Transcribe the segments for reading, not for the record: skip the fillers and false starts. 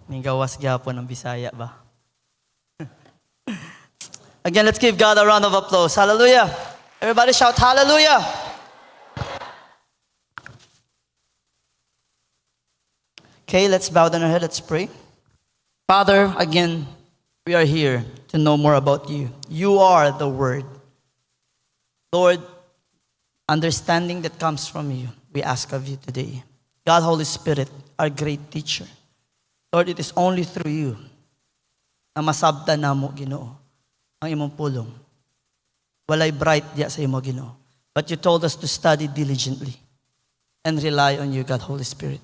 May gawas gyapon ng Bisaya ba? Again, let's give God a round of applause. Hallelujah. Everybody shout hallelujah. Okay, let's bow down our head. Let's pray. Father, again, we are here to know more about you. You are the Word. Lord, understanding that comes from you, we ask of you today. God, Holy Spirit, our great teacher. Lord, it is only through you na masabtan namo, Ginoo, ang imong pulong. Walay bright diya sa imo, Ginoo. But you told us to study diligently and rely on you, God, Holy Spirit.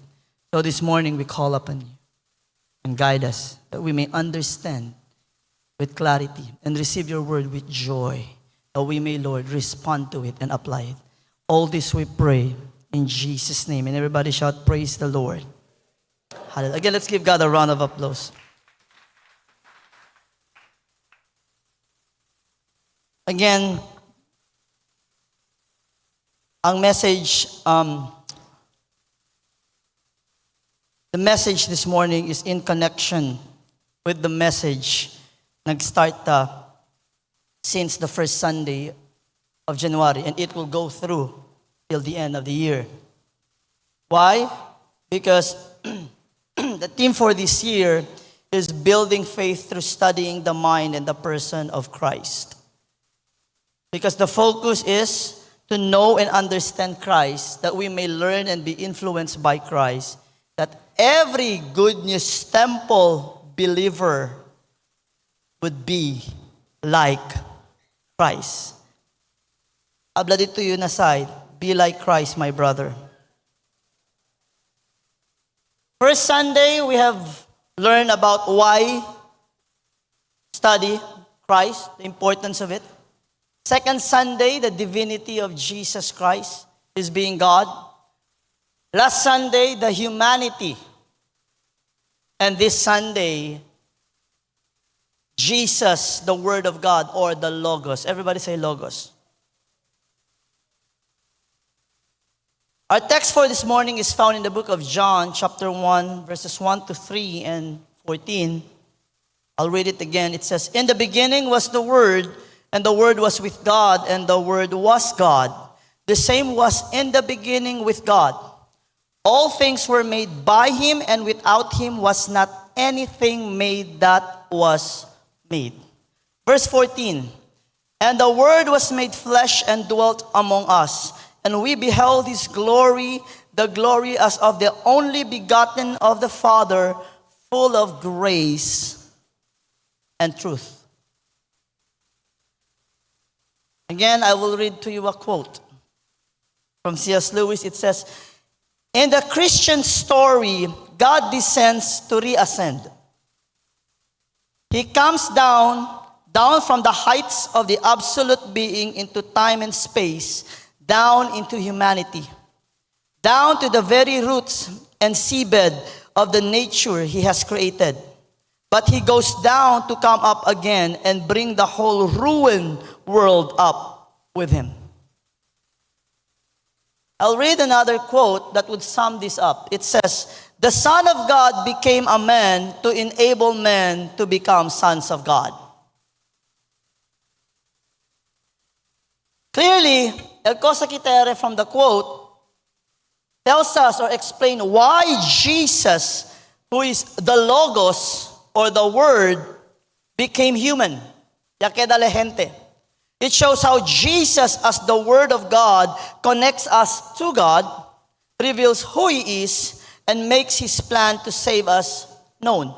So this morning we call upon you and guide us that we may understand with clarity and receive your word with joy, that we may, Lord, respond to it and apply it. All this we pray in Jesus' name. And everybody shout, praise the Lord. Hallelujah. Again, let's give God a round of applause. Again, ang message, the message this morning is in connection with the message nag-start since the first Sunday of January, and it will go through till the end of the year. Why? Because the theme for this year is building faith through studying the mind and the person of Christ. Because the focus is to know and understand Christ, that we may learn and be influenced by Christ, that every Good News Temple believer would be like Christ. Habla dito yun aside, be like Christ, my brother. First Sunday, we have learned about why study Christ, the importance of it. Second Sunday, the divinity of Jesus Christ, His being God. Last Sunday, the humanity. And this Sunday, Jesus, the Word of God, or the Logos. Everybody say Logos. Our text for this morning is found in the book of John, chapter 1, verses 1 to 3 and 14. I'll read it again. It says, in the beginning was the Word, and the Word was with God, and the Word was God. The same was in the beginning with God. All things were made by Him, and without Him was not anything made that was made. Verse 14, and the Word was made flesh and dwelt among us, and we beheld His glory, the glory as of the only begotten of the Father, full of grace and truth. Again, I will read to you a quote from C.S. Lewis. It says, in the Christian story, God descends to reascend. He comes down from the heights of the absolute being into time and space, down into humanity, down to the very roots and seabed of the nature He has created. But He goes down to come up again and bring the whole ruined world up with Him. I'll read another quote that would sum this up. It says, the Son of God became a man to enable men to become sons of God. Clearly, El Cosa Quitere from the quote tells us or explains why Jesus, who is the Logos or the Word, became human. Ya queda la gente. It shows how Jesus, as the Word of God, connects us to God, reveals who He is, and makes His plan to save us known.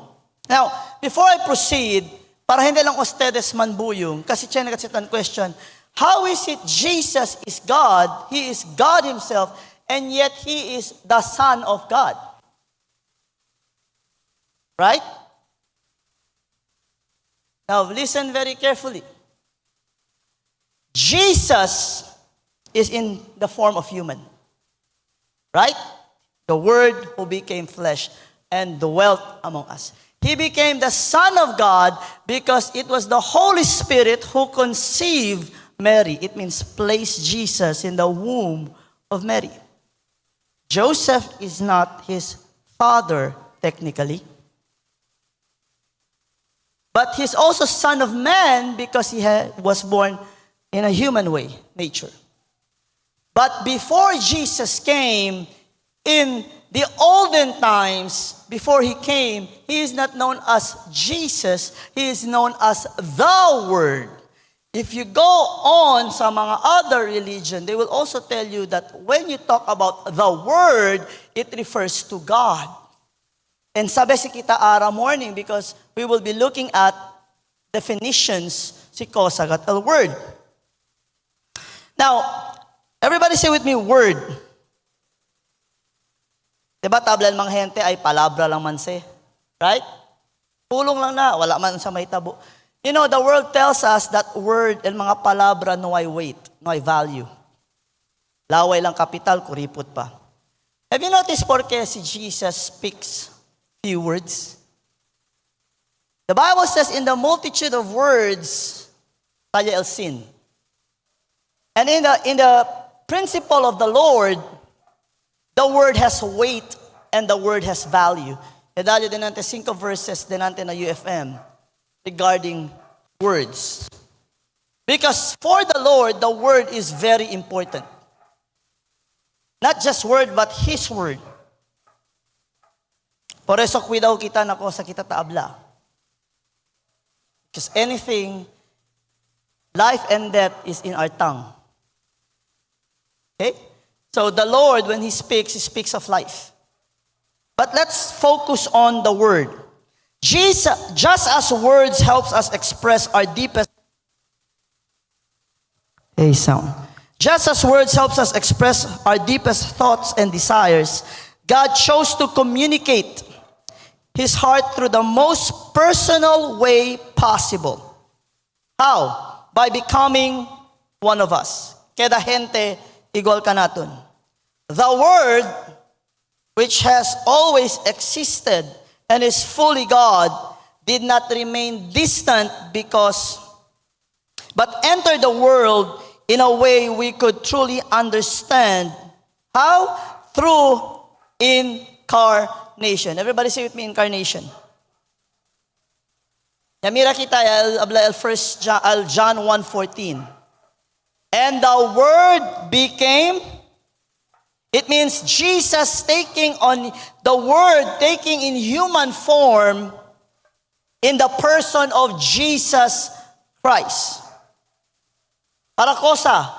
Now, before I proceed, para hindi lang ustedes manbuyong, kasi siya nagkasitan question, how is it Jesus is God, He is God Himself, and yet He is the Son of God? Right? Now, listen very carefully. Jesus is in the form of human. Right? The Word who became flesh and dwelt among us. He became the Son of God because it was the Holy Spirit who conceived Mary. It means placed Jesus in the womb of Mary. Joseph is not His father technically. But he's also Son of Man because he was born in a human way, nature. But before Jesus came, in the olden times, before he came, he is not known as Jesus, he is known as the Word. If you go on sa mga other religion, they will also tell you that when you talk about the Word, it refers to God. And sabi si kita ara morning because we will be looking at definitions si Kosagat el Word. Now, everybody say with me, Word. Diba tablan mga hente ay palabra lang man se. Right? Pulong lang na, wala man sa may tabo. You know, the world tells us that word and mga palabra no ay weight, no ay value. Laway lang kapital, kuripot pa. Have you noticed porque si Jesus speaks few words? The Bible says in the multitude of words, tayo el sin. And in the principle of the Lord, the word has weight and the word has value. Edalyo din natin 5 verses din natin na UFM regarding words. Because for the Lord, the word is very important. Not just word, but His word. Por eso cuidado kita na ko sa kita taabla. Because anything, life and death is in our tongue. Okay? So the Lord, when He speaks of life. But let's focus on the Word. Jesus, just as words helps us express our deepest Just as words helps us express our deepest thoughts and desires, God chose to communicate His heart through the most personal way possible. How? By becoming one of us. Keda gente, igol ka naton. The Word, which has always existed and is fully God, did not remain distant but entered the world in a way we could truly understand. How? Through incarnation. Everybody say with me, incarnation. Yamira kita John 1:14. And the Word became. It means Jesus taking in human form in the person of Jesus Christ. Para kosa,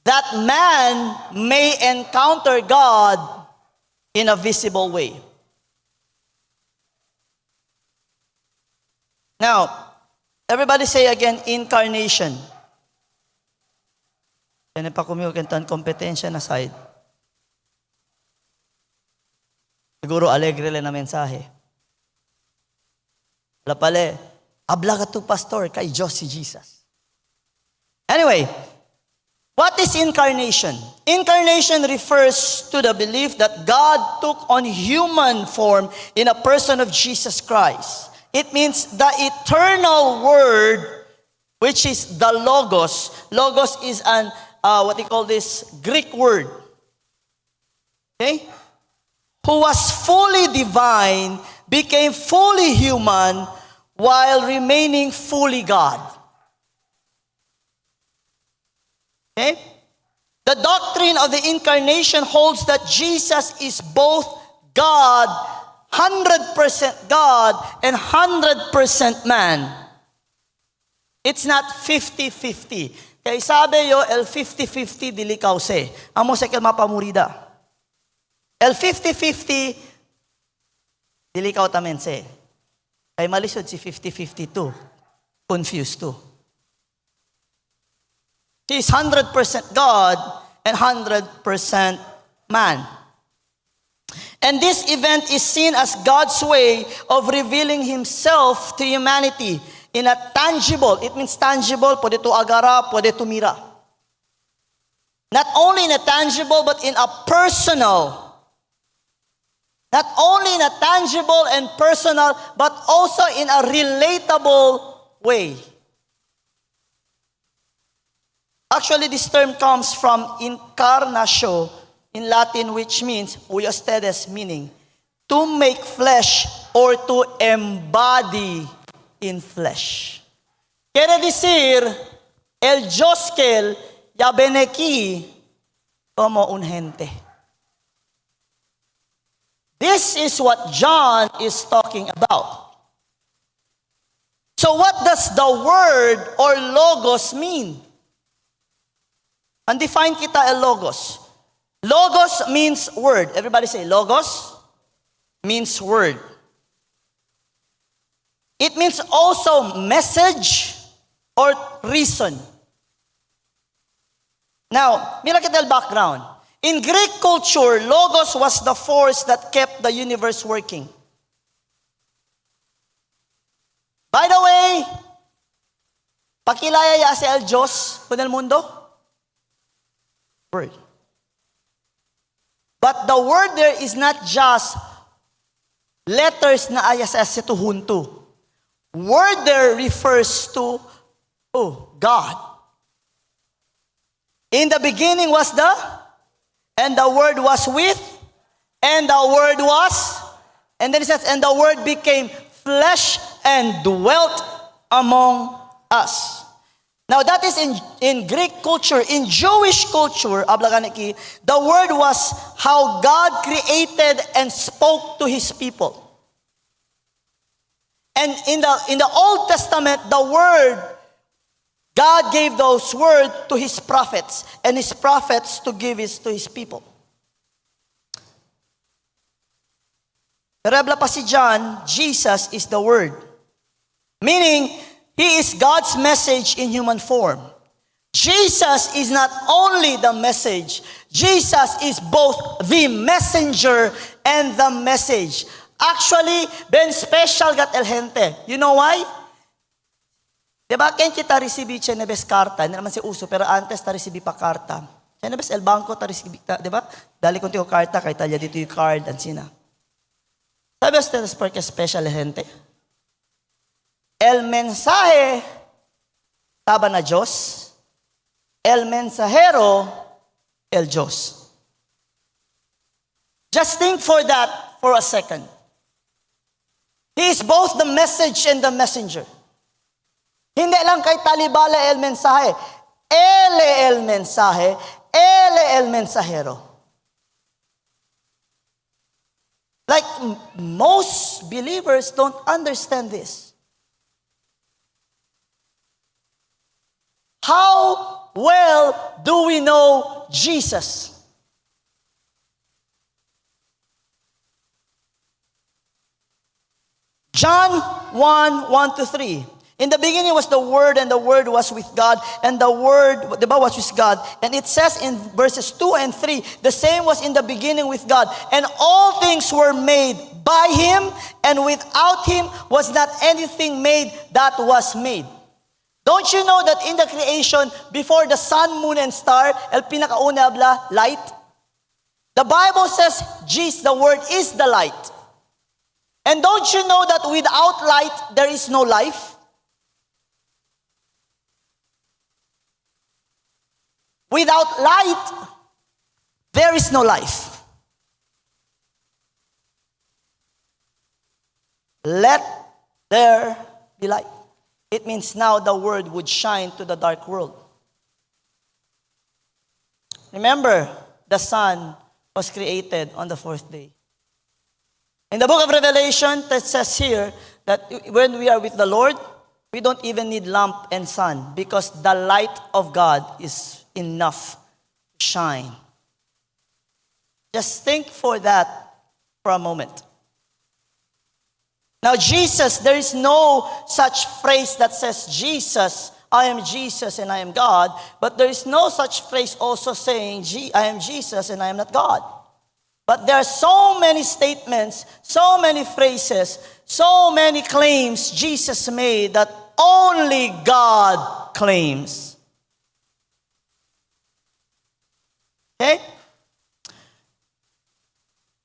that man may encounter God in a visible way. Now, everybody say again, incarnation. Yan pa kumiyo kentan kompetensya na side. Siguro alegre lang na mensahe. Wala pala, abla ka to pastor, kay Diyos si Jesus. Anyway, what is incarnation? Incarnation refers to the belief that God took on human form in a person of Jesus Christ. It means the eternal Word, which is the Logos. Logos is an, Greek word. Okay? Who was fully divine, became fully human, while remaining fully God. Okay? The doctrine of the incarnation holds that Jesus is both God, 100% God, and 100% man. It's not 50-50. Kaya sabi yo, el 50-50 dili kause. Amo sa kel mapamurida. El 50-50, dili ka utamense. Kay malisod si 50-50 too. Confused too. He is 100% God and 100% man. And this event is seen as God's way of revealing Himself to humanity in a tangible, it means tangible, pwede to agara, pwede to mira. Not only in a tangible, but in a personal. Not only in a tangible and personal, but also in a relatable way. Actually, this term comes from incarnatio in Latin, which means huiostedes, meaning to make flesh or to embody in flesh. Quiere decir, el Dios que él ya viene aquí como un gente. This is what John is talking about. So what does the word or logos mean? Undefine kita el logos. Logos means word. Everybody say logos means word. It means also message or reason. Now, mira kita el background. In Greek culture, logos was the force that kept the universe working. By the way, pakilaya ya si el Diyos con el mundo? Word. But the word there is not just letters na ayas to hunto. Word there refers to God. In the beginning was and the word was with, and the word was, and then it says, and the word became flesh and dwelt among us. Now that is in Greek culture. In Jewish culture, the word was how God created and spoke to his people. And in the Old Testament, the word, God gave those words to his prophets, and his prophets to give it to his people. Rebla pa si John, Jesus is the word. Meaning, he is God's message in human form. Jesus is not only the message. Jesus is both the messenger and the message. Actually, ben special gat el gente. You know why? Diba, ken kita resibi chenebes karta, hindi naman si uso, pero antes ta resibi pa karta. Chenebes el banco ta resibi, diba? Dali konti ko karta, kay talya dito yung card, and sina. Sabi ustedes por qué special gente? El mensaje estaba na Diyos, el mensajero, el Diyos. Just think for that for a second. He is both the message and the messenger. Hindi lang kay talibala el mensaje. Ele el mensaje, ele el mensajero. Like most believers don't understand this. How well do we know Jesus? John 1:1-3. In the beginning was the Word, and the Word was with God, and the Word was with God. And it says in verses 2 and 3, the same was in the beginning with God. And all things were made by Him, and without Him was not anything made that was made. Don't you know that in the creation, before the sun, moon, and star, el pinakauna habla, light? The Bible says, Jesus, the Word is the light. And don't you know that without light, there is no life? Without light, there is no life. Let there be light. It means now the word would shine to the dark world. Remember, the sun was created on the fourth day. In the book of Revelation, it says here that when we are with the Lord, we don't even need lamp and sun because the light of God is enough to shine. Just think for that for a moment. Now Jesus, there is no such phrase that says Jesus, I am Jesus and I am God, but there is no such phrase also saying I am Jesus and I am not God. But there are so many statements, so many phrases, so many claims Jesus made that only God claims. Okay?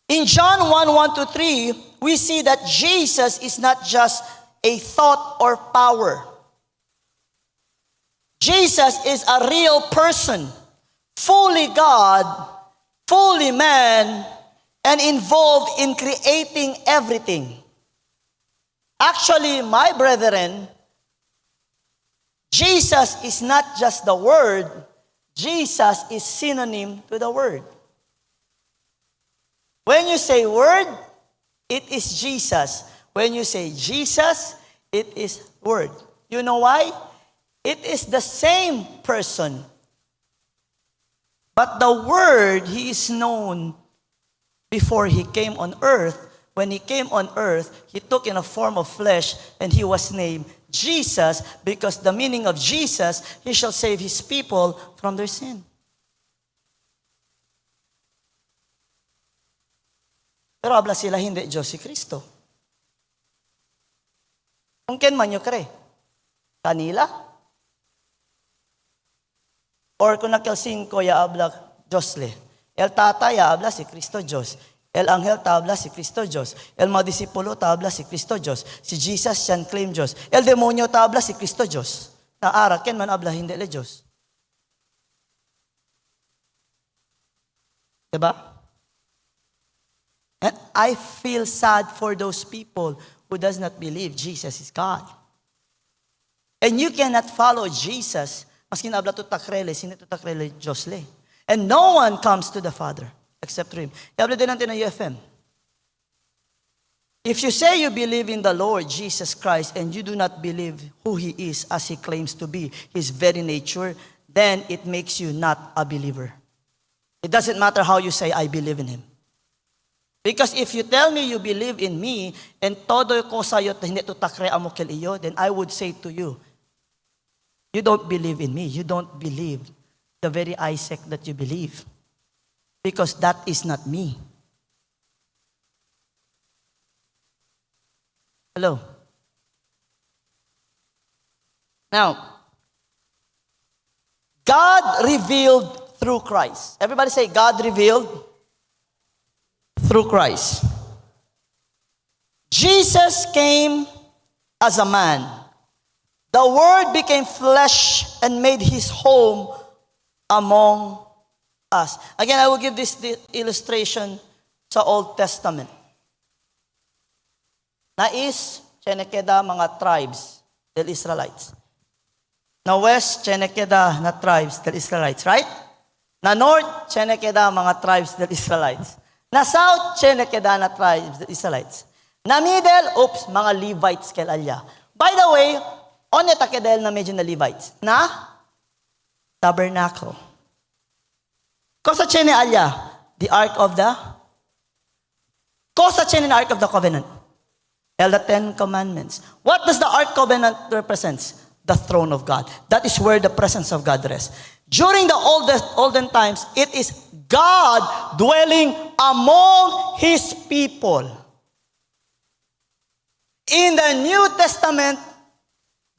In John 1:1-3, we see that Jesus is not just a thought or power. Jesus is a real person, fully God, fully man, and involved in creating everything. Actually, my brethren, Jesus is not just the Word. Jesus is synonym to the Word. When you say Word, it is Jesus. When you say Jesus, it is Word. You know why? It is the same person. But the Word, He is known before He came on earth. When He came on earth, He took in a form of flesh and He was named Jesus because the meaning of Jesus, He shall save His people from their sin. Pero habla sila, hindi Diyos si Kristo. Kung ken man nyo kare? Kanila? Or kung nakalsing ko, ya habla Diyos le. El tata, ya habla si Kristo Diyos. El anghel tabla si Kristo Diyos. El mga disipulo tabla si Kristo Diyos. Si Jesus yan claim Diyos. El demonyo tabla si Kristo Diyos. Naara, ken man habla hindi le Diyos. Diba? And I feel sad for those people who does not believe Jesus is God. And you cannot follow Jesus maskin habla to takrele, sino to takrele Diyos le. And no one comes to the Father except through Him. Habla din natin ng UFM. If you say you believe in the Lord Jesus Christ and you do not believe who He is as He claims to be, His very nature, then it makes you not a believer. It doesn't matter how you say, I believe in Him. Because if you tell me you believe in me, and todo ko sa'yo hindi to takre amo kel iyo, then I would say to you, you don't believe in me. You don't believe the very Isaac that you believe. Because that is not me. Hello? Now, God revealed through Christ. Everybody say, God revealed through Christ. Jesus came as a man. The Word became flesh and made His home among us. Again, I will give this illustration sa Old Testament. Nais, chenekeda mga tribes del Israelites. Na west, chenekeda na tribes del Israelites, right? Na north, chenekeda mga tribes del Israelites. Na south, chenekeda na tribes del Israelites. Na middle, mga Levites kel alya. By the way, on takedel na medyo na Levites. Na tabernacle. Kosa chene alya? The Ark of the? Kosa chene na Ark of the Covenant? The 10 Commandments. What does the Ark Covenant represents? The throne of God. That is where the presence of God rests. During the olden times, it is God dwelling among His people. In the New Testament,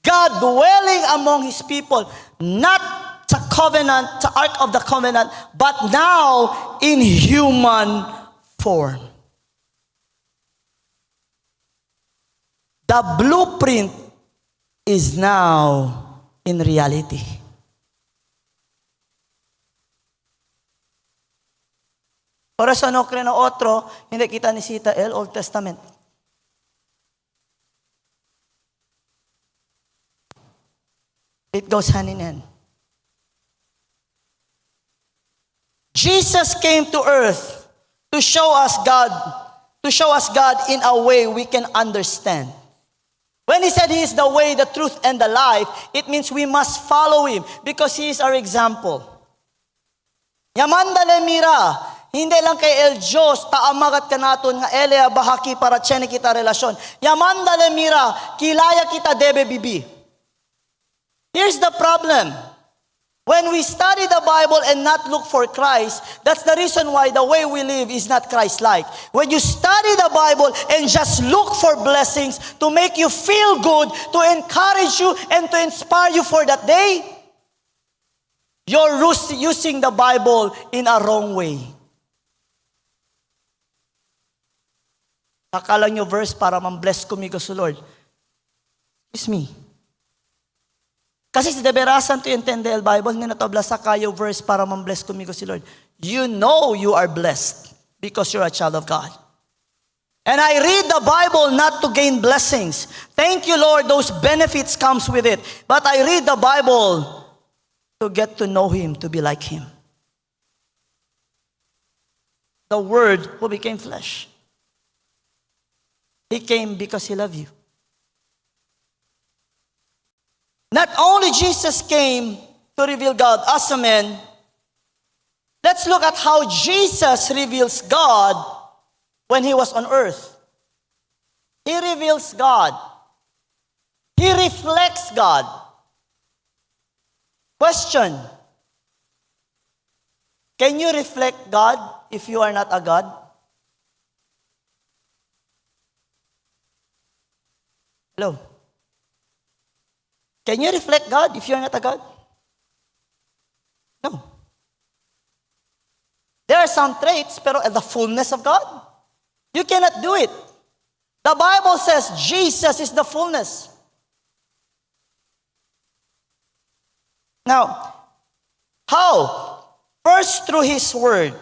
God dwelling among His people, not sa covenant, sa Ark of the Covenant, but now in human form. The blueprint is now in reality. Por eso no creo na otro, hindi kita ni Sita el Old Testament. It goes hand in hand. Jesus came to earth to show us God in a way we can understand. When He said He is the way, the truth, and the life, it means we must follow Him because He is our example. Yamandale mira, hindi lang kay el Diyos, taamagat ka naton nga elea bahaki para tsene kita relasyon. Yamandale mira, kilaya kita debe bibi. Here's the problem. When we study the Bible and not look for Christ, that's the reason why the way we live is not Christ-like. When you study the Bible and just look for blessings to make you feel good, to encourage you and to inspire you for that day, you're using the Bible in a wrong way. Akala nyo verse para mam-bless kumigo sa Lord. Excuse me. Kasi si deberasan to entende el Bible, hindi na tabla sa kayo verse para mam-bless kumigo si Lord. You know you are blessed because you're a child of God. And I read the Bible not to gain blessings. Thank you, Lord, those benefits comes with it. But I read the Bible to get to know Him, to be like Him. The Word who became flesh. He came because He loved you. Not only Jesus came to reveal God as a man, let's look at how Jesus reveals God when He was on earth. He reveals God. He reflects God. Question. Can you reflect God if you are not a God? Hello? Can you reflect God if you are not a God? No. There are some traits, pero the fullness of God, you cannot do it. The Bible says Jesus is the fullness. Now, how? First, through His Word.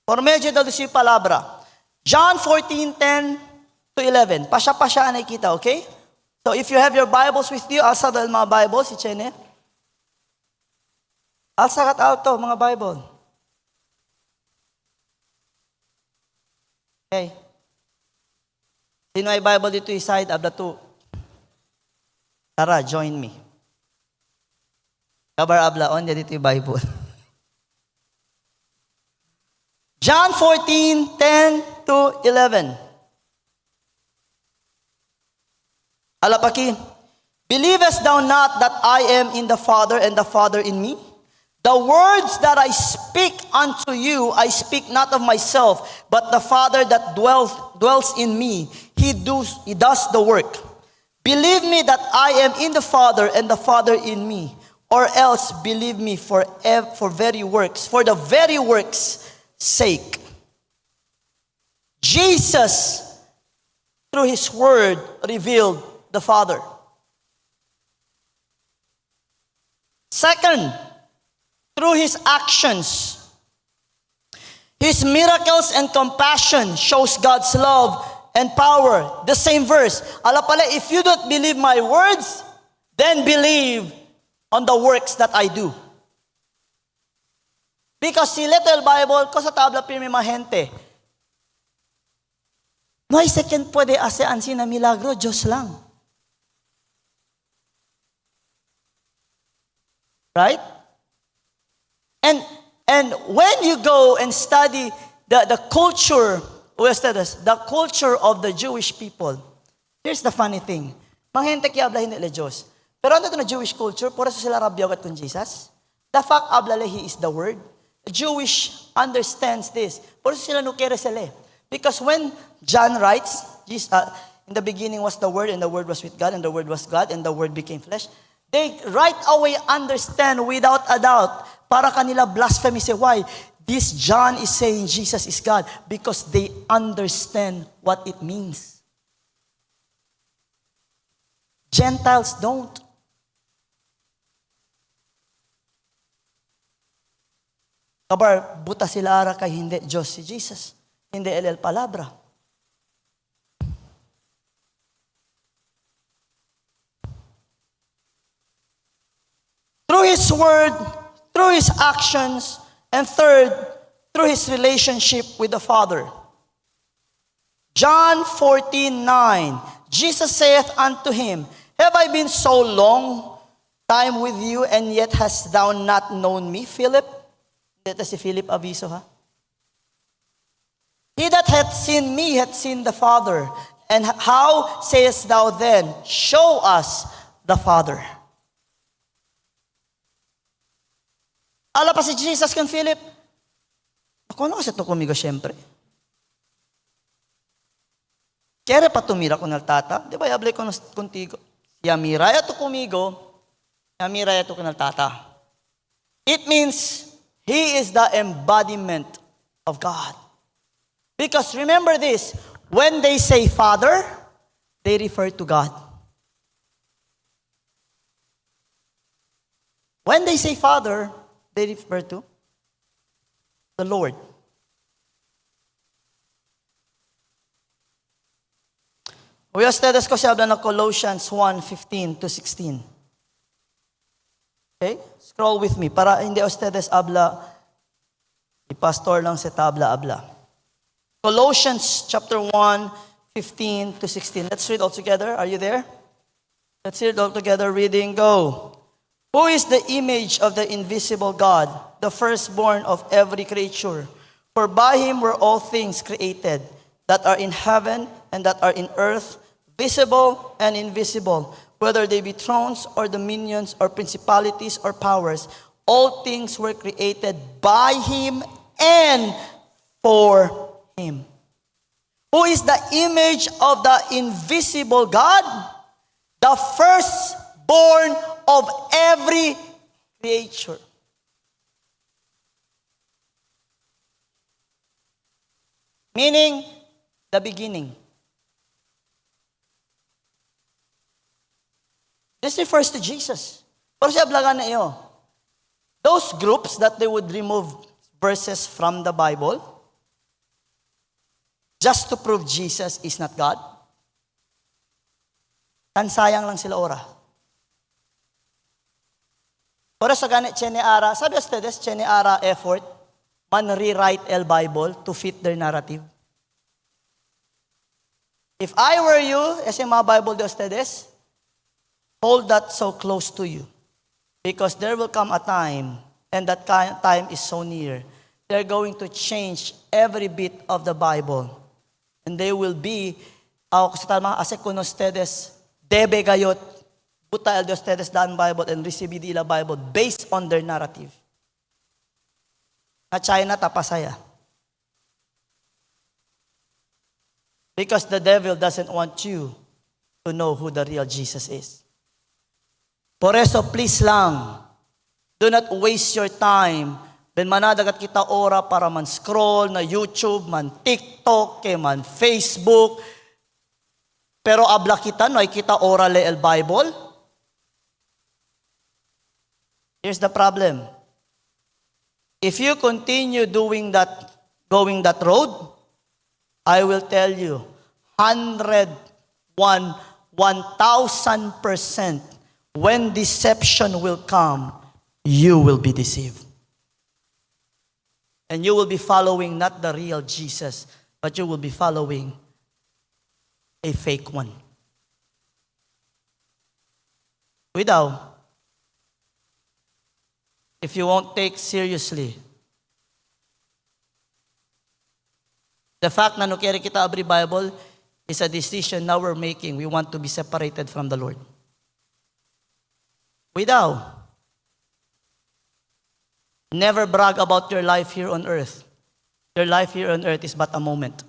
Por medio de su palabra. John 14:10 to 11. Pasya-pasya nakikita, okay? So if you have your Bibles with you, alsa dahil mga Bibles, si Chene. Alsa kat alto, mga Bible. Okay. Sino ay Bible dito side of the two? Tara, join me. Kabar ablaon, dito yung Bible. John 14:10 to 11. Alapaki, believest thou not that I am in the Father and the Father in me? The words that I speak unto you, I speak not of myself, but the Father that dwells in me, He does the work. Believe me that I am in the Father and the Father in me, or else believe me for the very works' sake. Jesus, through His Word, revealed the Father. Second, through His actions. His miracles and compassion shows God's love and power. The same verse. Ala pala, if you don't believe my words, then believe on the works that I do. Because si Little Bible, ko sa tabla pirmi mahente. No hay second pwede asean si na milagro, Diyos lang. Right? And when you go and study the culture, the culture of the Jewish people, here's the funny thing. Manghente kaya ablahin nila Diyos. Pero ano ito na Jewish culture? Pura sa sila rabyagat kung Jesus. The fact ablale, He is the Word. The Jewish understands this. Pura sa sila nukere sila. Because when John writes, in the beginning was the Word, and the Word was with God, and the Word was God, and the Word became flesh. They right away understand without a doubt. Para kanila blasphemy. Say, why? This John is saying Jesus is God because they understand what it means. Gentiles don't. Kabar, buta sila ara kay hindi Diyos si Jesus. Hindi el palabra. Through His Word, through His actions, and third, through His relationship with the Father. John 14:9. Jesus saith unto him, Have I been so long time with you, and yet hast thou not known me, Philip? Dito si Philip aviso, ha? He that hath seen me hath seen the Father. And how sayest thou then, Show us the Father? Ala pa si Jesus kan Philip. Ako na kasi ito kumigo siyempre. Kere pa tumira ko naltata. Di ba yable ko contigo? Yamiraya to kumigo. Yamiraya to kanaltata. It means He is the embodiment of God. Because remember this, when they say Father, they refer to God. When they say Father, they refer to the Lord. Hoy ustedes ko siya habla ng Colossians 1:15 to 16. Okay? Scroll with me para hindi ustedes habla pastor lang sa tabla-abla. Colossians chapter 1:15 to 16. Let's read all together. Are you there? Let's read all together. Reading, go. Who is the image of the invisible God, the firstborn of every creature? For by him were all things created, that are in heaven and that are in earth, visible and invisible, whether they be thrones or dominions or principalities or powers. All things were created by him and for him. Who is the image of the invisible God? The firstborn of every creature. Meaning, the beginning. This refers to Jesus. Pero siya blagan na iyo. Those groups that they would remove verses from the Bible just to prove Jesus is not God. Tansayang lang sila ora. Pero sa ganit chene ara, sabi ustedes, chene ara effort, man rewrite el Bible to fit their narrative. If I were you, ese mga Bible de ustedes, hold that so close to you. Because there will come a time, and that time is so near, they're going to change every bit of the Bible. And they will be, ase kun ustedes, debe gayot, buta el de ustedes daan Bible and receive la Bible based on their narrative. Na China tapasaya. Because the devil doesn't want you to know who the real Jesus is. Por eso, please lang, do not waste your time. Ben manadagat kita ora para man scroll na YouTube, man TikTok, man Facebook. Pero abla kita, no ay kita ora le el Bible. Here's the problem. If you continue doing that, going that road, I will tell you, 1,000%, when deception will come, you will be deceived. And you will be following not the real Jesus, but you will be following a fake one. Without, if you won't take seriously the fact na nukere kita abri Bible is a decision now we're making. We want to be separated from the Lord. Without, never brag about your life here on earth. Your life here on earth is but a moment.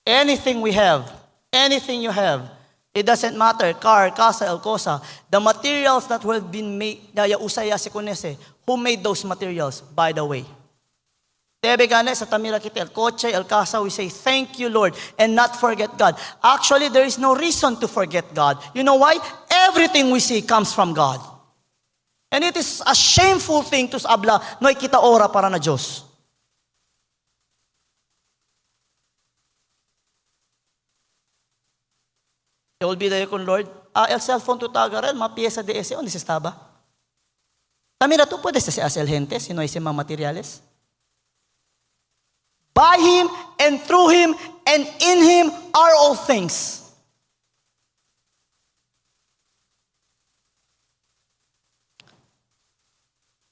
Anything we have, anything you have, it doesn't matter, car, casa, el cosa, the materials that will be made, who made those materials, by the way? Tebe gane sa tamira kita, el coche, el casa, we say, thank you, Lord, and not forget God. Actually, there is no reason to forget God. You know why? Everything we see comes from God. And it is a shameful thing to sabla, noy kita ora para na Diyos. You will be there con Lord. El cellphone to tagarel, mga pieza de ese, ¿dónde se estaba? Tamira, tú puedes hacer gente si no hay mga materiales. By him and through him and in him are all things.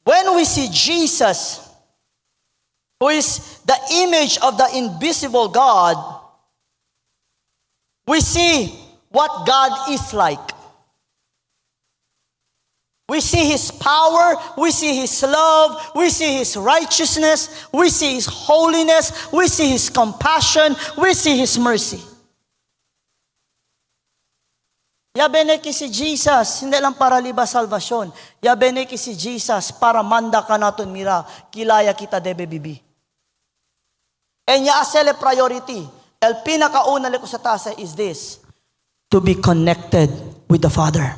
When we see Jesus, who is the image of the invisible God, we see what God is like. We see His power, we see His love, we see His righteousness, we see His holiness, we see His compassion, we see His mercy. Yabene ki si Jesus, hindi lang para liba salvasyon. Yabene ki si Jesus, para manda ka naton mira, kilaya kita debe bibi. And ya asele priority, el pinakauna ko sa tasa is this, to be connected with the Father.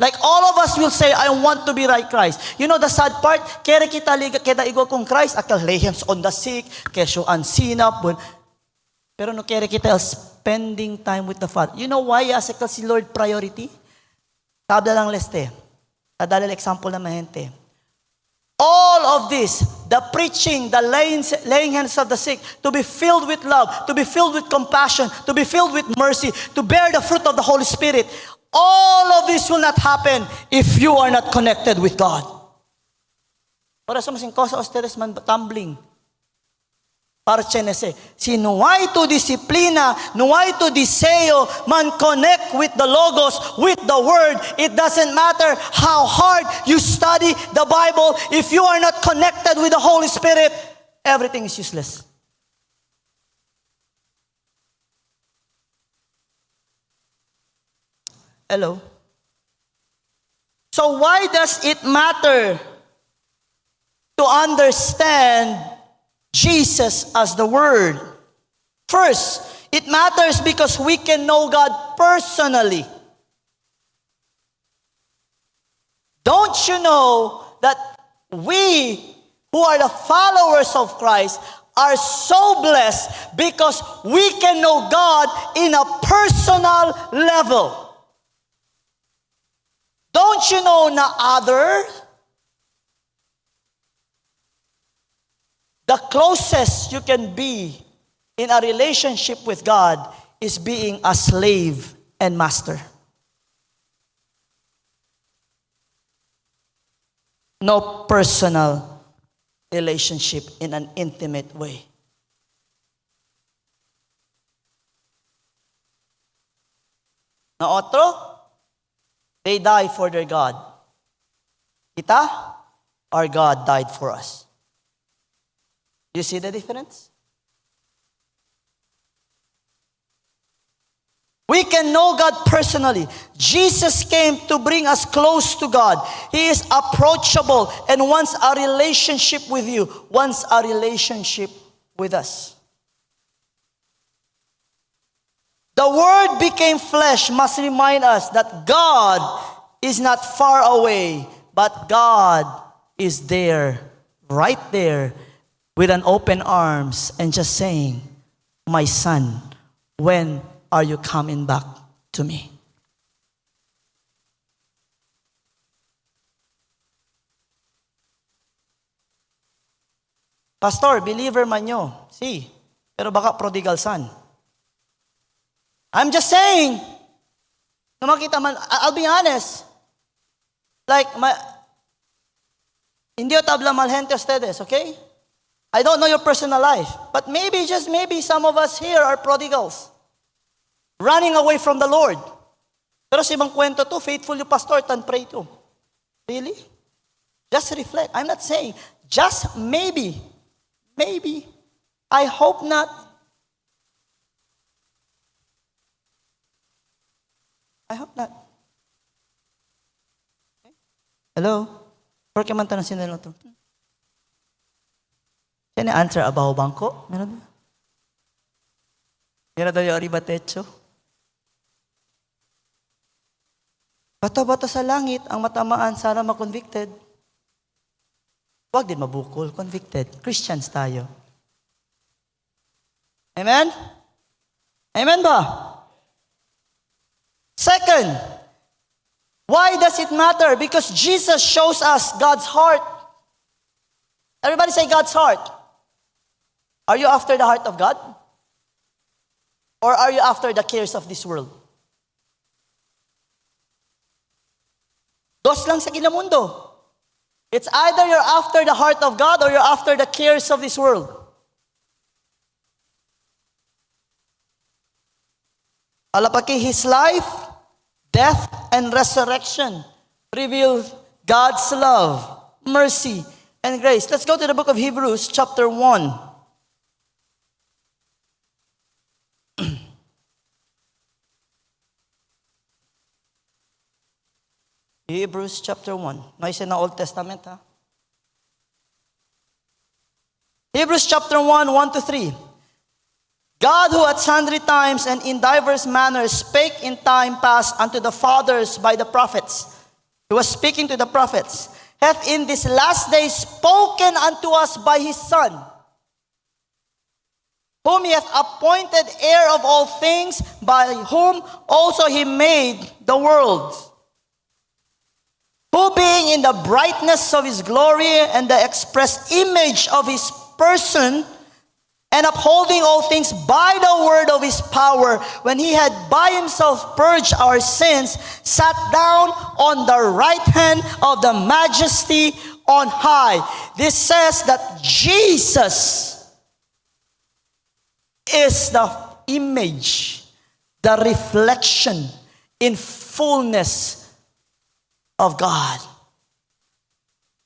Like all of us will say, I want to be like Christ. You know the sad part? Kere kita liga, keda igol kong Christ, akal lay hands on the sick, kesyo ansinap, pero no kere kita spending time with the Father. You know why yasekal si Lord priority? Tabla lang leste. Tadala example na mahente. All of this, the preaching, the laying hands of the sick, to be filled with love, to be filled with compassion, to be filled with mercy, to bear the fruit of the Holy Spirit, all of this will not happen if you are not connected with God. Por eso masing cosa ustedes man tumbling. Para chenese, si no hay tu disiplina, no hay tu deseo, man connect with the Logos, with the Word. It doesn't matter how hard you study the Bible. If you are not connected with the Holy Spirit, everything is useless. Hello? So why does it matter to understand Jesus as the Word? First, it matters because we can know God personally. Don't you know that we who are the followers of Christ are so blessed because we can know God in a personal level? Don't you know na others? The closest you can be in a relationship with God is being a slave and master. No personal relationship in an intimate way. Na otro, they die for their God. Kita, our God died for us. You see the difference? We can know God personally. Jesus came to bring us close to God. He is approachable and wants a relationship with you, wants a relationship with us. The Word became flesh must remind us that God is not far away, but God is there, right there, with an open arms and just saying, my son, when are you coming back to me? Pastor, believer man nyo. Si, pero baka prodigal son. I'm just saying, na makita man, I'll be honest, like, hindi o tabla malhente ustedes, okay? I don't know your personal life, but maybe, just maybe, some of us here are prodigals, running away from the Lord. Pero sa ibang kwento to, faithful yung pastor, tan pray to. Really? Just reflect. I'm not saying, just maybe, I hope not. I hope not. Okay. Hello? Porque man tanong sinalo to. Can I answer about bangko? Meron ba? Meron daw yung arriba techo. Bato-bato sa langit, ang matamaan, sana ma-convicted. Huwag din mabukol, convicted. Christians tayo. Amen? Amen ba? Second, why does it matter? Because Jesus shows us God's heart. Everybody say God's heart. Are you after the heart of God? Or are you after the cares of this world? Dos lang sa ginamundo. It's either you're after the heart of God or you're after the cares of this world. Alapaki His life, death, and resurrection reveal God's love, mercy, and grace. Let's go to the book of Hebrews, chapter 1. Hebrews chapter 1. Nice in the Old Testament, ha? Hebrews chapter 1, 1 to 3. God, who at sundry times and in diverse manners spake in time past unto the fathers by the prophets. He was speaking to the prophets. Hath in this last day spoken unto us by His Son, whom he hath appointed heir of all things, by whom also he made the world. Who being in the brightness of his glory and the express image of his person, and upholding all things by the word of his power, when he had by himself purged our sins, sat down on the right hand of the majesty on high. This says that Jesus is the image, the reflection in fullness of God.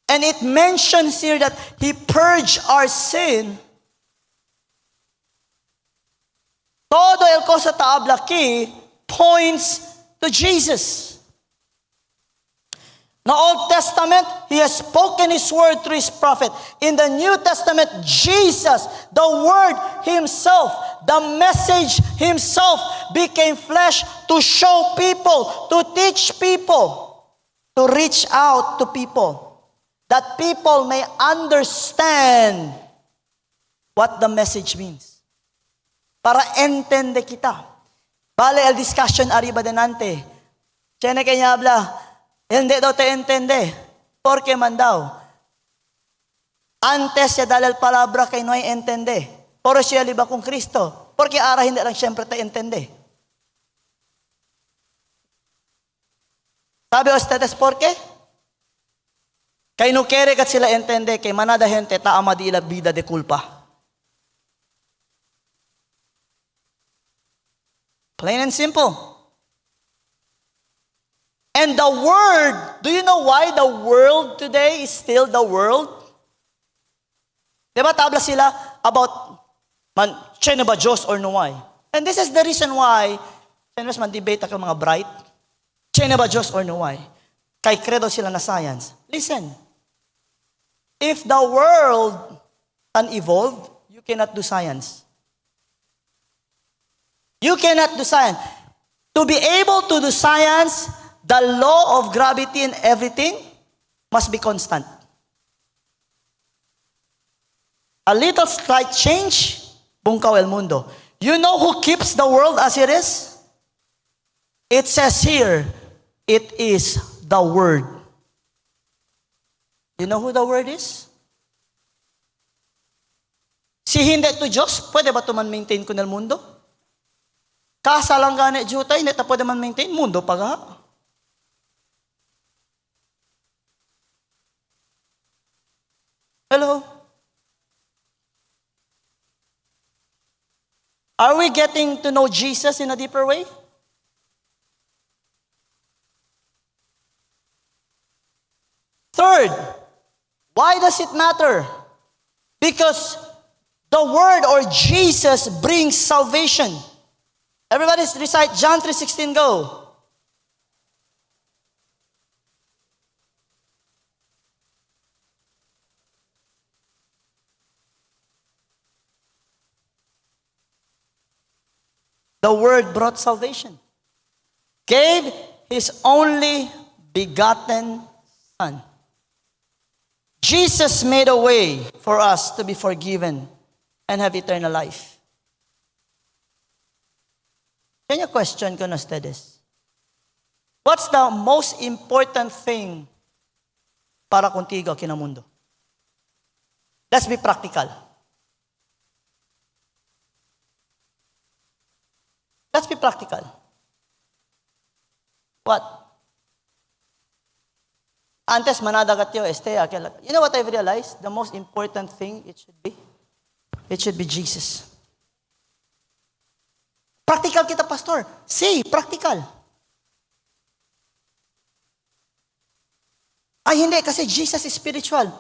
And it mentions here that he purged our sin. Todo el cosa habla aquí points to Jesus. In the Old Testament, he has spoken his word through his prophet. In the New Testament, Jesus, the word himself, the message himself became flesh to show people, to teach people, to reach out to people, that people may understand what the message means. Para entende kita. Vale el discussion arriba denante. Tiene que habla, hindi daw te entende. Porque man daw. Antes siya dale el palabra kay no ay entende. Pero siya liba kung Kristo. Porque ara hindi lang siyempre te entende. Sabi ustedes por qué? Kay no quiere kat sila entende kay manada gente ta ama di ila vida de culpa. Plain and simple. And the word, do you know why the world today is still the world? Diba tabla sila about siya ba Diyos or no why? And this is the reason why, siya man debate ako mga bright, siya ba Diyos or no why? Kay credo sila na science. Listen, if the world can evolve, you cannot do science. You cannot do science. To be able to do science, the law of gravity and everything must be constant. A little slight change, bungkaw el mundo. You know who keeps the world as it is? It says here, it is the Word. You know who the Word is? Si hindi to Diyos, pwede ba ito man-maintain ko ng mundo? Kasalang gani juta, hindi ta pwede man-maintain, mundo pa ga. Hello? Are we getting to know Jesus in a deeper way? Third, why does it matter? Because the Word or Jesus brings salvation. Everybody recite John 3:16, go. The Word brought salvation. Gave His only begotten Son. Jesus made a way for us to be forgiven and have eternal life. Kanya question ko na ustedes. What's the most important thing para contigo kinamundo? Let's be practical. Let's be practical. What? Antes manadagat yo, you know what I've realized? The most important thing it should be Jesus. Practical kita, pastor. Say, practical. Ay, hindi, kasi Jesus is spiritual.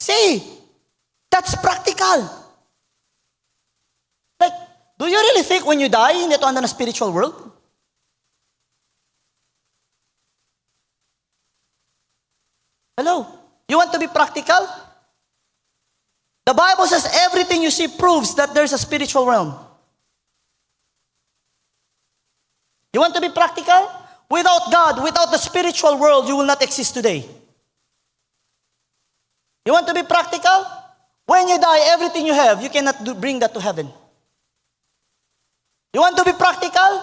Say, that's practical. Like, do you really think when you die, hindi ito anda na spiritual world? Hello? You want to be practical? The Bible says everything you see proves that there's a spiritual realm. You want to be practical? Without God, without the spiritual world, you will not exist today. You want to be practical? When you die, everything you have, you cannot bring that to heaven. You want to be practical?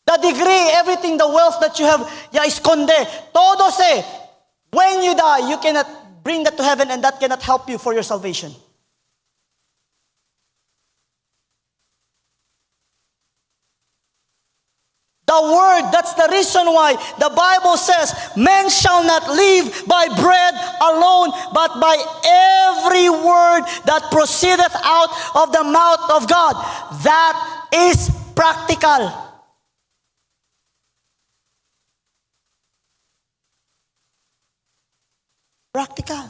The degree, everything, the wealth that you have, esconde. Todo se. When you die, you cannot bring that to heaven and that cannot help you for your salvation. The word, that's the reason why the Bible says, men shall not live by bread alone, but by every word that proceedeth out of the mouth of God. That is practical. Practical.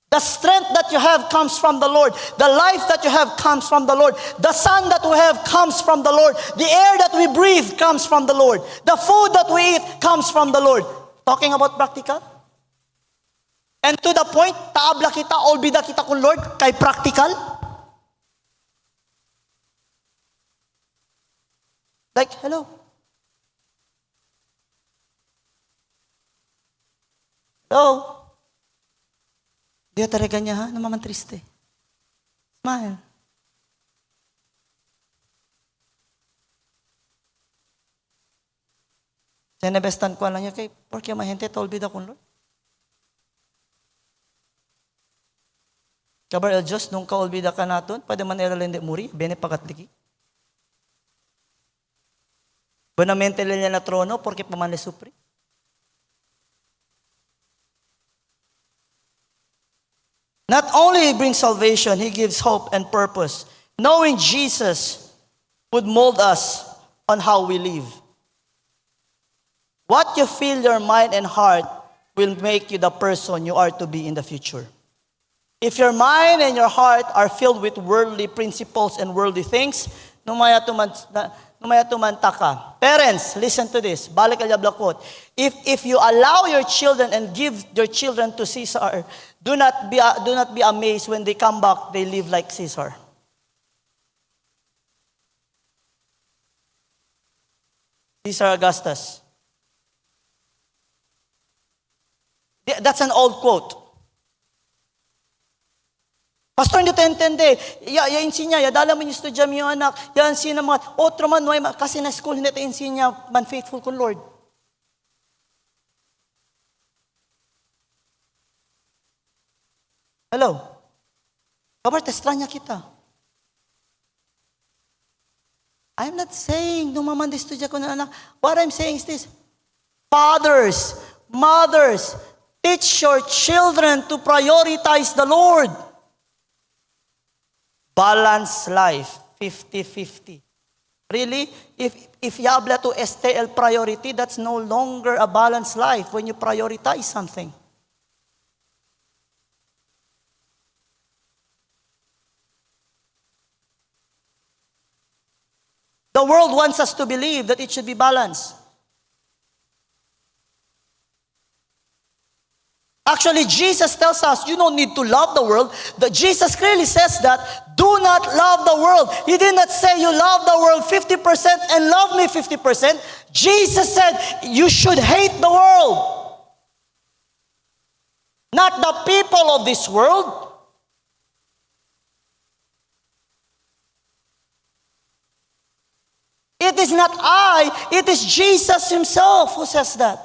The strength that you have comes from the Lord. The life that you have comes from the Lord. The sun that we have comes from the Lord. The air that we breathe comes from the Lord. The food that we eat comes from the Lord. Talking about practical? And to the point, taabla kita, olbida kita kung Lord, kay practical? Like, hello. Hello. Dia talaga niya, ha? Namaman triste. Smile. Sinabestan ko lang niya kay, porque mahente, tolbida kung Lord. Kabar el Diyos, nung kaolbida ka naton, pwede man eralende muri, bene pagatliki. Bonamente niya na trono, porque pamanle supri. Not only He brings salvation, He gives hope and purpose. Knowing Jesus would mold us on how we live. What you fill your mind and heart will make you the person you are to be in the future. If your mind and your heart are filled with worldly principles and worldly things, numaya tumanta ka. Parents, listen to this. Balik al quote. If you allow your children and give your children to Caesar, do not be amazed when they come back, they live like Caesar. Caesar Augustus. That's an old quote. Pastor, hindi tayo intende. Insinya, dala mo yung estudya mo yung anak. Yan, sino mga, otro man, kasi na school, hindi tayo insinya, man faithful kung Lord. Hello? Kabar, testranya kita. I'm not saying, dumaman di estudya ko na anak. What I'm saying is this. Fathers, mothers, teach your children to prioritize the Lord. Balanced life, 50-50. Really? If you habla to STL priority, that's no longer a balanced life when you prioritize something. The world wants us to believe that it should be balanced. Actually, Jesus tells us you don't need to love the world. Jesus clearly says that, do not love the world. He did not say you love the world 50% and love me 50%. Jesus said you should hate the world. Not the people of this world. It is not I, it is Jesus Himself who says that.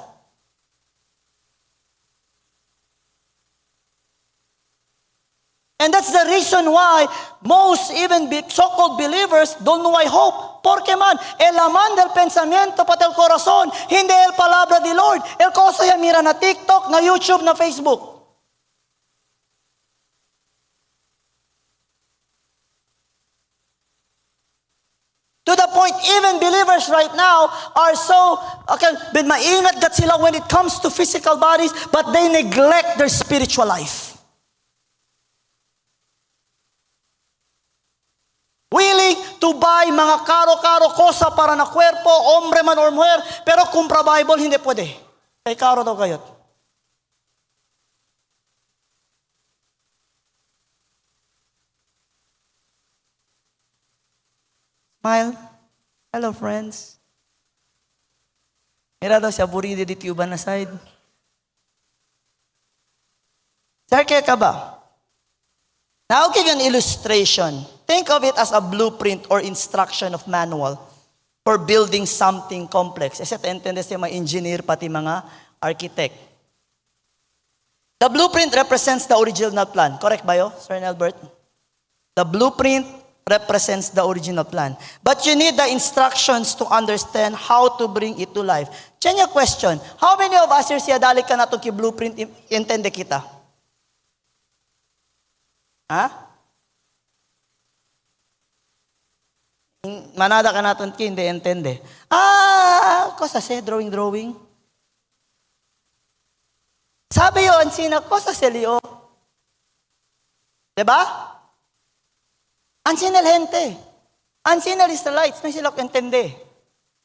And that's the reason why most even so-called believers don't know why hope. Porque man, el aman del pensamiento pati el corazón, hindi el palabra di Lord. El cosa ya mira na TikTok, na YouTube, na Facebook. To the point, even believers right now are so, maingat gat sila when it comes to physical bodies, but they neglect their spiritual life. Willing to buy mga karo-karo kosa para na kwerpo, hombre man or mujer, pero kumpra Bible, hindi pwede. Kay karo daw kayot. Smile. Hello, friends. Mira daw siya, buridi di tiyuban na side. Sir, kaya ka ba? Now, I'll give you an illustration Think of it as a blueprint or instruction of manual for building something complex. Except entiendes yung mga engineer, pati mga architect. The blueprint represents the original plan. Correct ba yo, Sir Nelbert? The blueprint represents the original plan. But you need the instructions to understand how to bring it to life. Change your question. How many of us here siya dali ka na ito ki blueprint intende kita? Ha? Manada ka natin ki hindi intende. Cosa se drawing. Sabi yon sina cosa se Leo. Diba? Ansin el gente. Ansin el Israelites. No sila entende.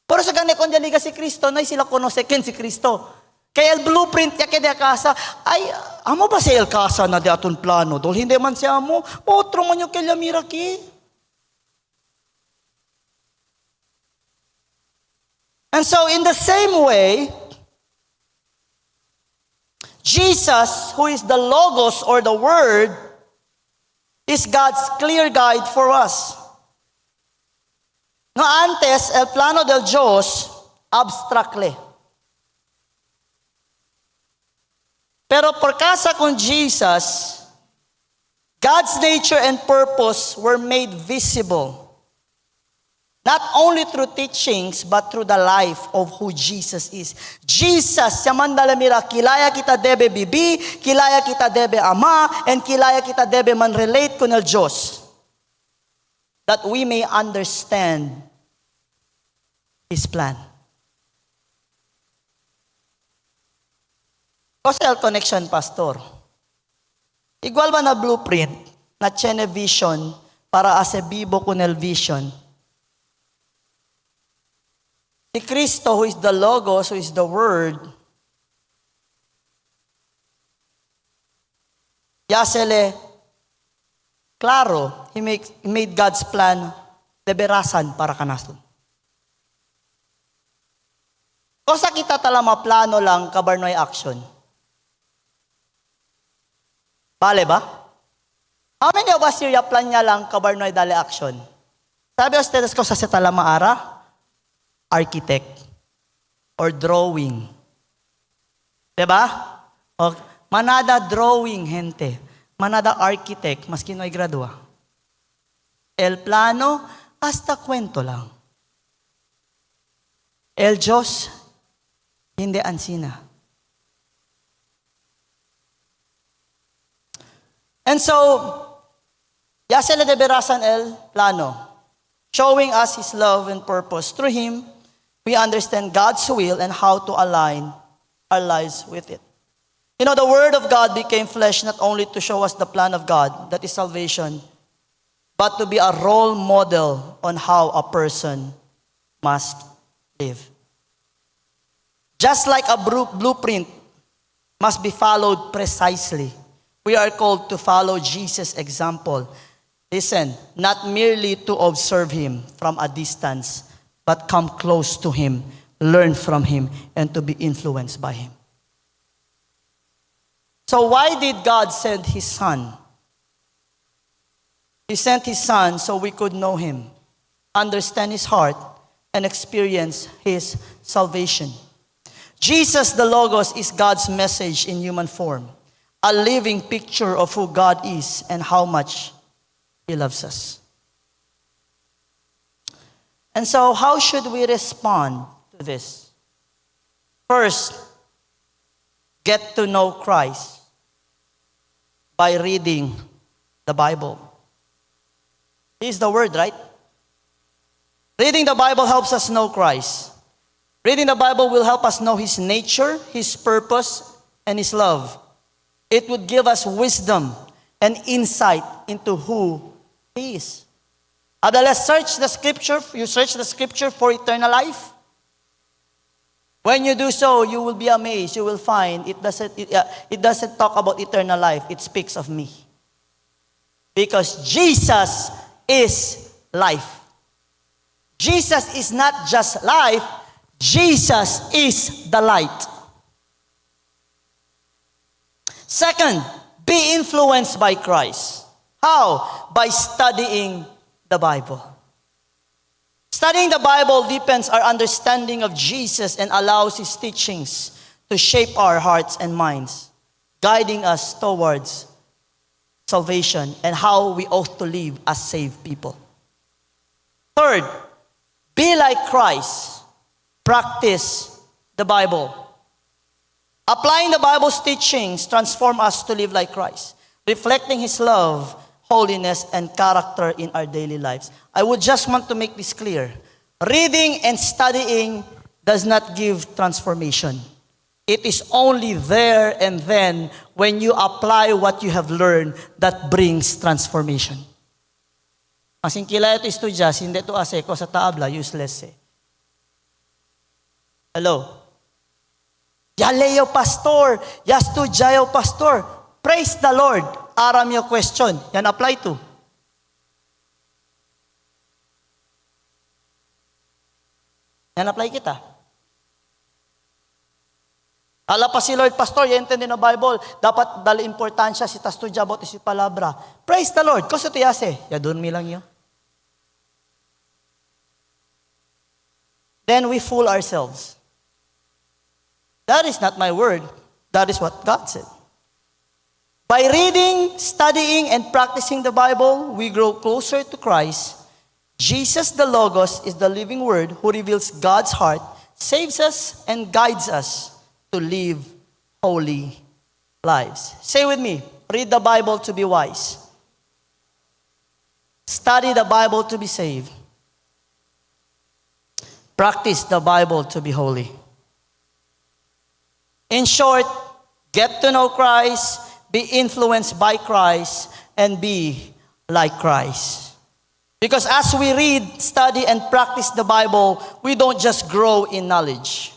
Pero sa gani kung liga si Kristo, no sila konoce ken si Kristo. Kaya el blueprint ya kaya kasa, ay, amo ba si el kasa na di aton plano? Dol hindi man siya mo, otro man yung kaya miraki. And so in the same way, Jesus, who is the Logos or the Word, is God's clear guide for us. No antes, el plano del Diyos, abstractly. Pero por causa con Jesus, God's nature and purpose were made visible. Not only through teachings, but through the life of who Jesus is. Jesus, siya man dalamira, kilaya kita debe bibi, kilaya kita debe ama, and kilaya kita debe man relate kun el Diyos. That we may understand His plan. Causal connection, Pastor. Igual ba na blueprint, na chene vision, para ase bibo kun el vision, si Kristo, who is the Logos, who is the Word, yasele, claro, He made God's plan deberasan para kanason. O sa kita talama plano lang, kabarnoy action. Bale ba? How many of us here plan niya lang, kabarnoy dali action? Sabi ustedes ko sa talama ara, architect or drawing. Diba? O, manada drawing, gente. Manada architect, maski no'y gradua. El plano, hasta kwento lang. El Diyos, hindi ansina. And so, yasele de berasan el plano, showing us His love and purpose. Through Him, we understand God's will and how to align our lives with it. You know, the Word of God became flesh not only to show us the plan of God, that is salvation, but to be a role model on how a person must live. Just like a blueprint must be followed precisely, we are called to follow Jesus' example. Listen, not merely to observe Him from a distance, but come close to Him, learn from Him, and to be influenced by Him. So why did God send His Son? He sent His Son so we could know Him, understand His heart, and experience His salvation. Jesus, the Logos, is God's message in human form, a living picture of who God is and how much He loves us. And so, how should we respond to this? First, get to know Christ by reading the Bible. He's the Word, right? Reading the Bible helps us know Christ. Reading the Bible will help us know His nature, His purpose, and His love. It would give us wisdom and insight into who He is. Let's search the Scripture. You search the Scripture for eternal life. When you do so, you will be amazed. You will find it doesn't talk about eternal life. It speaks of me. Because Jesus is life. Jesus is not just life. Jesus is the light. Second, be influenced by Christ. How? By studying the Bible. Studying the Bible deepens our understanding of Jesus and allows His teachings to shape our hearts and minds, guiding us towards salvation and how we ought to live as saved people. Third, be like Christ. Practice the Bible. Applying the Bible's teachings transform us to live like Christ, reflecting His love, holiness, and character in our daily lives. I would just want to make this clear. Reading and studying does not give transformation. It is only there and then when you apply what you have learned that brings transformation. Asing kila ito estudyas, hindi ito aseko sa tabla, useless eh. Hello? Yaleo pastor, yastudyayo pastor. Praise the Lord. Aram yung question. Yan apply to. Yan apply kita. Ala pa si Lord pastor, yan intindi na Bible. Dapat dali importansya si tastudya about isi palabra. Praise the Lord. Koso to yase. Ya doon mi lang yun. Then we fool ourselves. That is not my word. That is what God said. By reading, studying, and practicing the Bible, we grow closer to Christ. Jesus, the Logos, is the living Word who reveals God's heart, saves us, and guides us to live holy lives. Say with me, read the Bible to be wise. Study the Bible to be saved. Practice the Bible to be holy. In short, get to know Christ, be influenced by Christ, and be like Christ. Because as we read, study, and practice the Bible, we don't just grow in knowledge,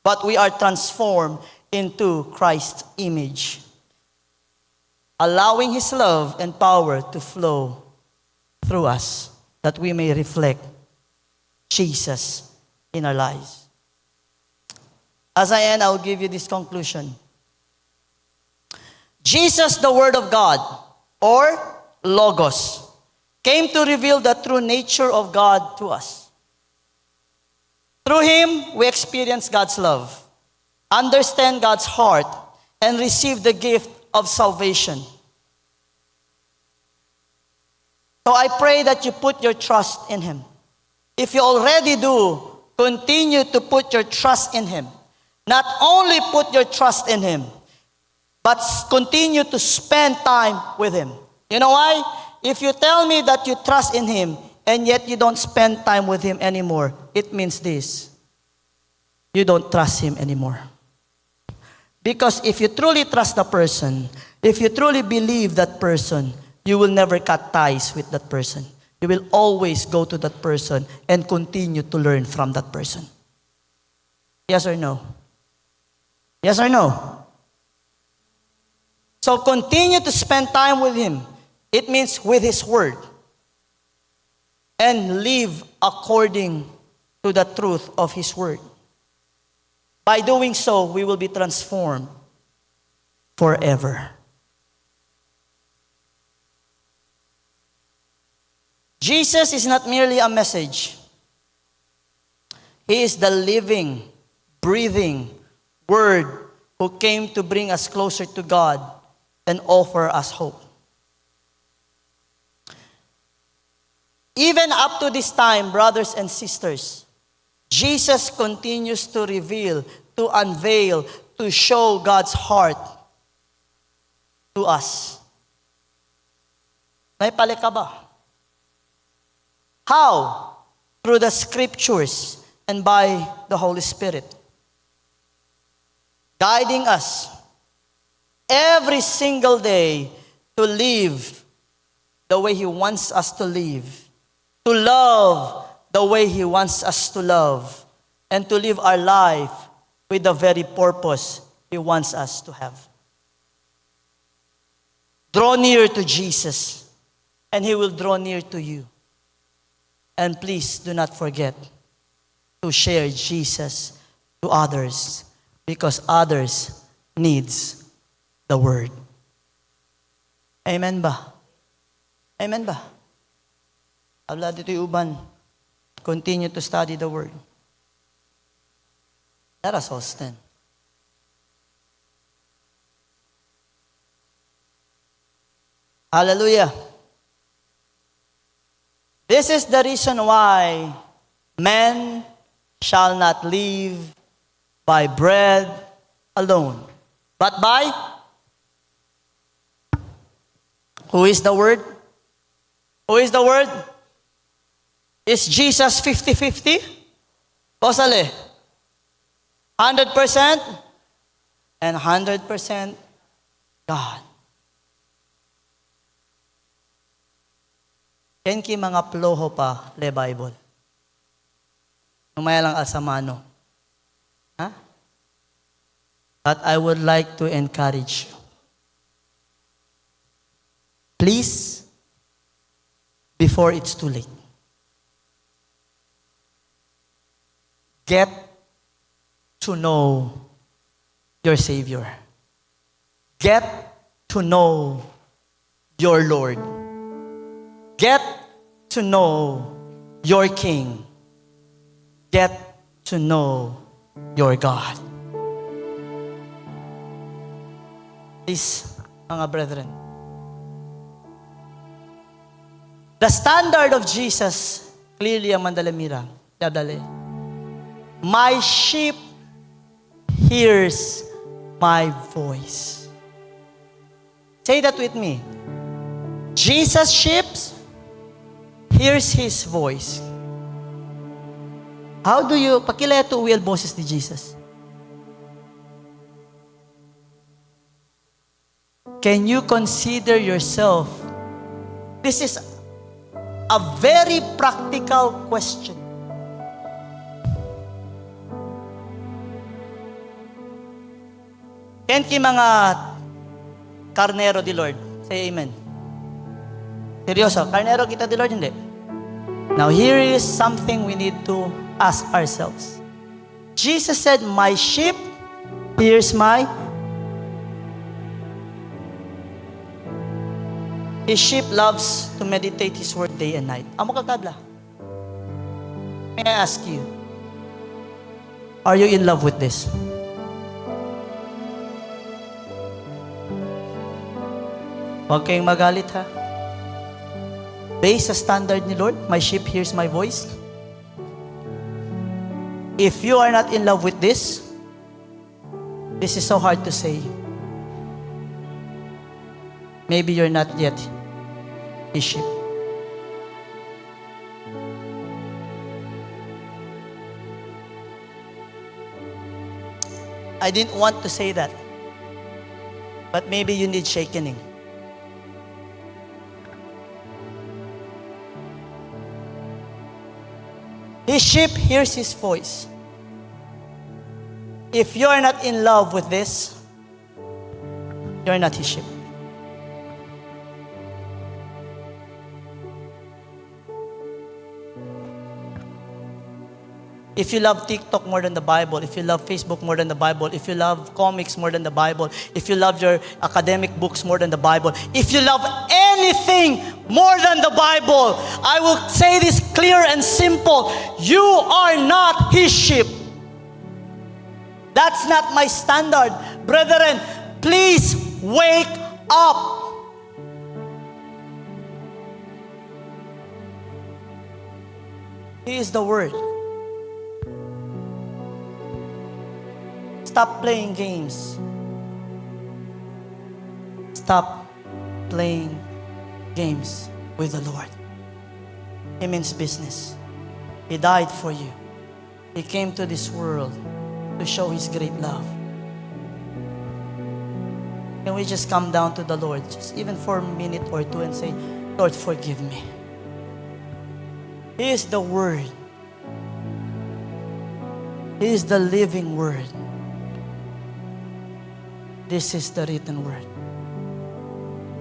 but we are transformed into Christ's image, allowing His love and power to flow through us, that we may reflect Jesus in our lives. As I end, I will give you this conclusion. Jesus, the Word of God, or Logos, came to reveal the true nature of God to us. Through Him, we experience God's love, understand God's heart, and receive the gift of salvation. So I pray that you put your trust in Him. If you already do, continue to put your trust in Him. Not only put your trust in Him, but continue to spend time with Him. You know why? If you tell me that you trust in Him and yet you don't spend time with Him anymore, it means this: you don't trust Him anymore. Because if you truly trust the person, if you truly believe that person, you will never cut ties with that person. You will always go to that person and continue to learn from that person. Yes or no? Yes or no? So continue to spend time with Him. It means with His Word. And live according to the truth of His Word. By doing so, we will be transformed forever. Jesus is not merely a message. He is the living, breathing Word who came to bring us closer to God and offer us hope. Even up to this time, brothers and sisters, Jesus continues to reveal, to unveil, to show God's heart to us. Naipalik ka ba? How? Through the Scriptures and by the Holy Spirit, guiding us every single day to live the way He wants us to live, to love the way He wants us to love, and to live our life with the very purpose He wants us to have. Draw near to Jesus, and He will draw near to you. And please do not forget to share Jesus to others, because others needs the Word. Amen ba? Amen ba? Abla dito'y uban. Continue to study the Word. Let us all stand. Hallelujah. This is the reason why men shall not live by bread alone, but by who is the Word? Who is the Word? Is Jesus 50-50? Posale. 100% and 100% God. Ken ki mga ploho pa le Bible. Umaya lang asamano. Ha? But I would like to encourage you. Please, before it's too late, get to know your Savior. Get to know your Lord. Get to know your King. Get to know your God. Please, mga brethren, the standard of Jesus, clearly ang mandalamira, dadali. My sheep hears my voice. Say that with me. Jesus' sheep hears His voice. How do you, pakileto uwi al boses ni Jesus? Can you consider yourself? This is a very practical question. Ken ki mga karnero di Lord? Say amen. Seryoso, karnero kita di Lord, hindi? Now here is something we need to ask ourselves. Jesus said, my sheep hears my. His sheep loves to meditate His word day and night. Amo kakabla. May I ask you, are you in love with this? Huwag kayong magalit ha. Based sa standard ni Lord, my sheep hears my voice. If you are not in love with this is so hard to say. Maybe you're not yet His sheep. I didn't want to say that, but maybe you need shakening. His sheep hears His voice. If you are not in love with this, you are not His sheep. If you love TikTok more than the Bible, if you love Facebook more than the Bible, if you love comics more than the Bible, if you love your academic books more than the Bible, if you love anything more than the Bible, I will say this clear and simple. You are not His sheep. That's not my standard. Brethren, please wake up. He is the Word. Stop playing games. Stop playing games with the Lord. He means business. He died for you. He came to this world to show His great love. Can we just come down to the Lord, just even for a minute or two, and say, Lord, forgive me. He is the Word. He is the living Word. This is the written Word.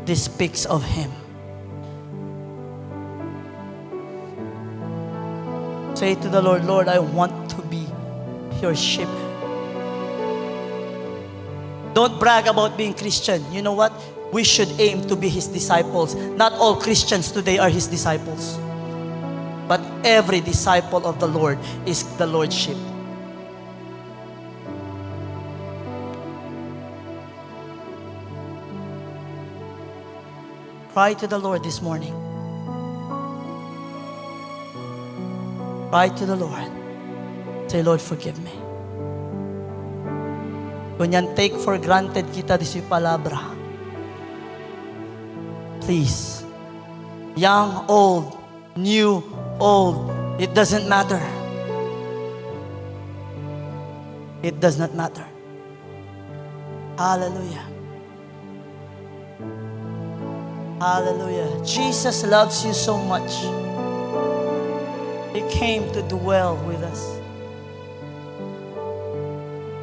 This speaks of Him. Say to the Lord, Lord, I want to be your sheep. Don't brag about being Christian. You know what? We should aim to be His disciples. Not all Christians today are His disciples. every disciple of the Lord is the Lordship. Cry to the Lord this morning. Cry to the Lord. Say, Lord, forgive me. Kunyan take for granted kita di suy palabra. Please. Young, old, new, old, it doesn't matter. It does not matter. Hallelujah. Hallelujah. Jesus loves you so much. He came to dwell with us.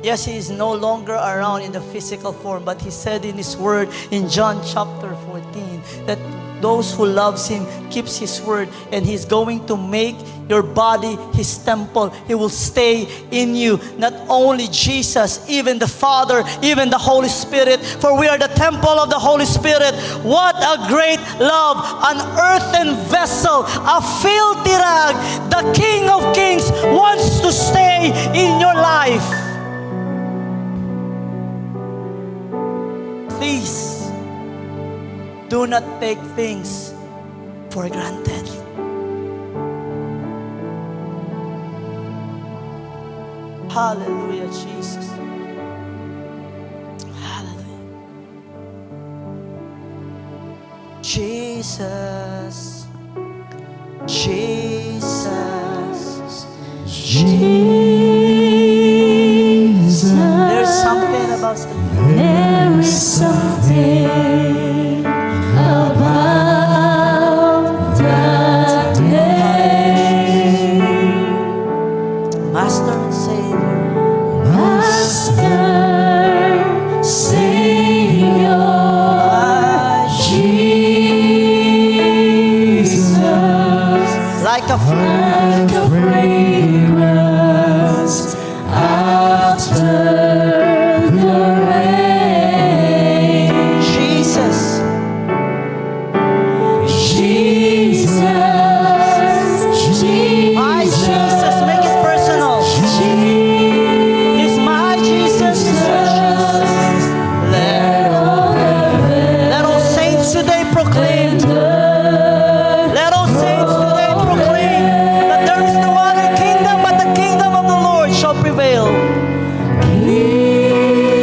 Yes, He is no longer around in the physical form, but He said in His word in John chapter 14 that those who loves Him keeps His word, and He's going to make your body His temple. He will stay in you. Not only Jesus, even the Father, even the Holy Spirit, for we are the temple of the Holy Spirit. What a great love! An earthen vessel, a filthy rag. The King of Kings wants to stay in your life. Please, do not take things for granted. Hallelujah, Jesus. Hallelujah. Jesus, Jesus, Jesus. There's something about There is something about that name. Master and Savior. Master, Savior, Jesus. Like a Like a fragrance after the rain. Jesus. Jesus, My Jesus. Make it personal. It's my Jesus. Let all saints today proclaim. Let all saints today proclaim that there is no other kingdom but the kingdom of the Lord shall prevail.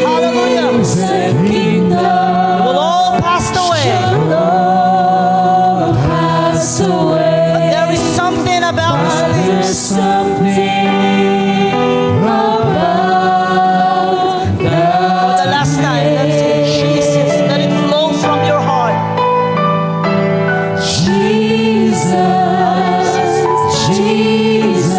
Hallelujah. The kingdom It will all pass away. shall all pass away. But there is something about this There's thing. something about For the last time, let's say, Jesus, let it flow from your heart. Jesus, Jesus,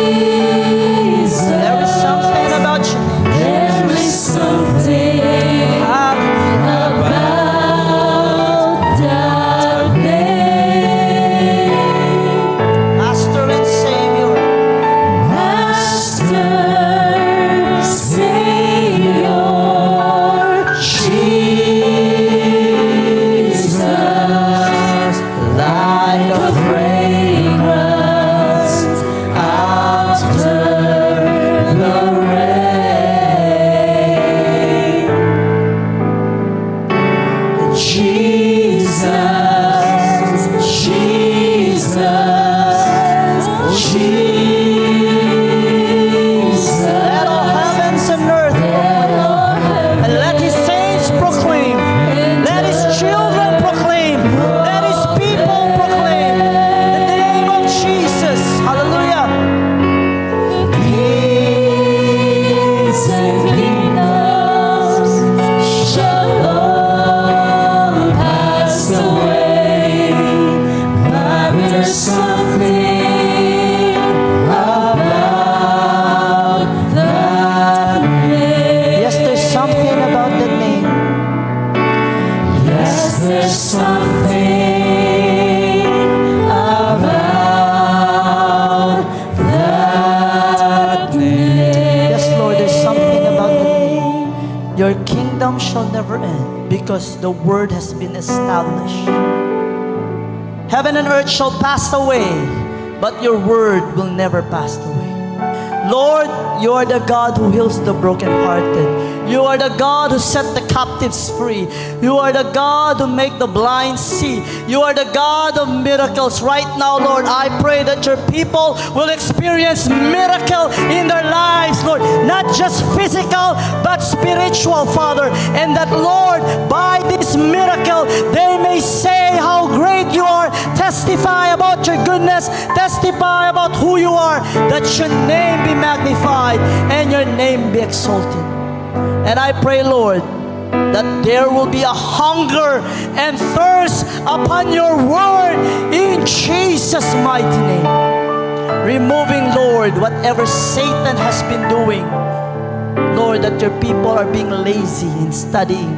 Jesus. There is something about you. There is something about that name. Master and Savior. Master, Savior, Jesus, like a fragrance after the rain. Jesus, Jesus, Jesus. Let all heavens and earth proclaim. And let His saints proclaim. Let His children proclaim. Let His people proclaim. The name of Jesus. Hallelujah. Kings and kingdoms shall all pass away, but there's something about that name. Yes, there's something about the name. Yes, there's something about that name. Yes, Lord, there's something about the name. Your kingdom shall never end because the word has been established. Heaven and earth shall pass away, but your word will never pass away. Lord, you are the God who heals the brokenhearted. You are the God who set the captives free. You are the God who make the blind see. You are the God of miracles. Right now, Lord, I pray that your people will experience miracle in their lives, Lord. Not just physical, but spiritual, Father. And that, Lord, by this miracle, they may say how great you are. Testify about your goodness. Testify about who you are. That your name be magnified and your name be exalted. And I pray, Lord, that there will be a hunger and thirst upon your word in Jesus' mighty name. Removing, Lord, whatever Satan has been doing. Lord, that your people are being lazy in studying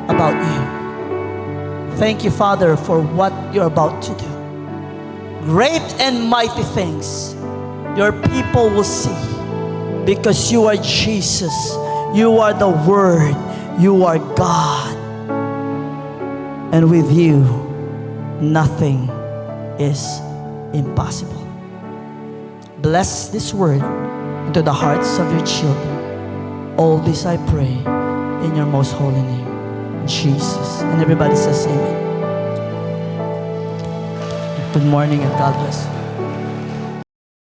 about you. Thank you, Father, for what you're about to do. Great and mighty things your people will see, because you are Jesus. You are the Word. You are God. And with you, nothing is impossible. Bless this word into the hearts of your children. All this I pray in your most holy name, Jesus. And everybody says amen. Good morning and God bless you.